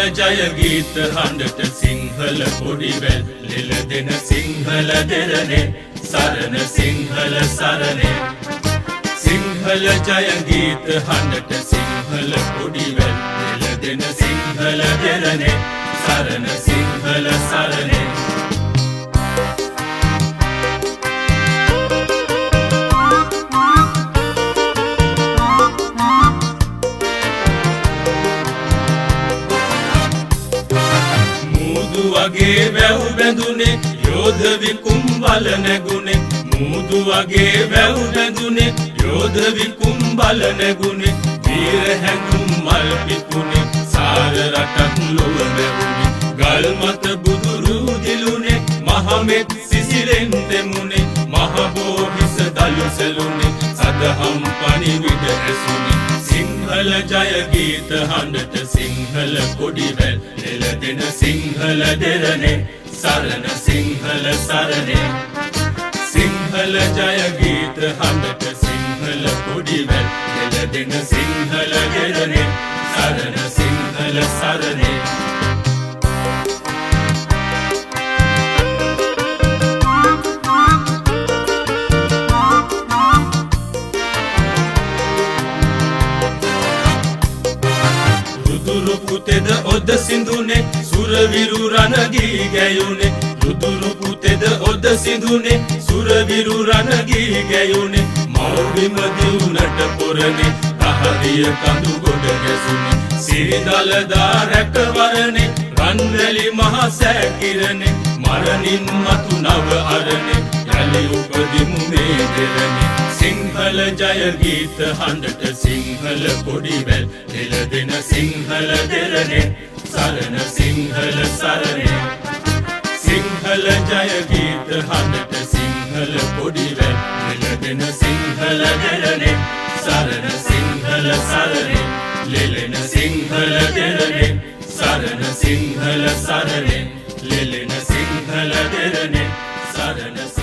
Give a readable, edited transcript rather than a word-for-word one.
ජය ගීත හඬට සිංහල කොඩිවැල් ලෙල දෙන සිංහල දෙරණේ සරණ සිංහල සරණේ සිංහල ජය ගීත හඬට සිංහල කොඩිවැල් ලෙල දෙන සිංහල දෙරණේ සරණ සිංහල සරණේ වගේ වැව් බැඳුනේ යෝධ විකුම්බල නැගුනේ මූදු වගේ වැව් බැඳුනේ යෝධ විකුම්බල නැගුනේ වීර හැඟුම් මල් පිපුනේ සාර රටක් ලොව බැවුනේ ගල් මත බුදුරු දිලුනේ මහමෙත් සිසිලෙන් දෙමුනේ මහ බෝහිස දලු සැලුනේ සදහම් පණිවිඩ ඇසුනේ සිංහල ජය ගීත හඬට සිංහල කොඩිවැල් ලෙල දෙන සිංහල දෙරණේ සරණ සිංහල සරණේ සිංහල ජය ගීත හඬට සිංහල කොඩිවැල් ලෙල දෙන සිංහල දෙරණේ සරණ සිංහල සරණේ රුදුරු පුතේද ඔද සිඳුනේ සුරවිරු රණගී ගැයුනේ රුදුරු පුතේද ඔද සිඳුනේ සුරවිරු රණගී ගැයුනේ මෞබිම දිවුනට පොරනේ කහදිය කඳු ගොඩ ගැසුනේ සිරිදල දාරක වරනේ රන්වැලි මහ සෑකිරනේ මරණින් මතු නව අරනේ යලි උපදිමු මේ දෙරනේ සිංහල ජය ගීත හඬට සිංහල කොඩිවැල් ලෙල දෙන සිංහල දෙරණේ සරණ සිංහල සරණේ සිංහල ජය ගීත හඬට සිංහල කොඩිවැල් ලෙල දෙන සිංහල දෙරණේ සරණ සිංහල සරණේ ලෙලෙන සිංහල දෙරණේ සරණ සිංහල සරණේ ලෙලෙන සිංහල දෙරණේ සරණ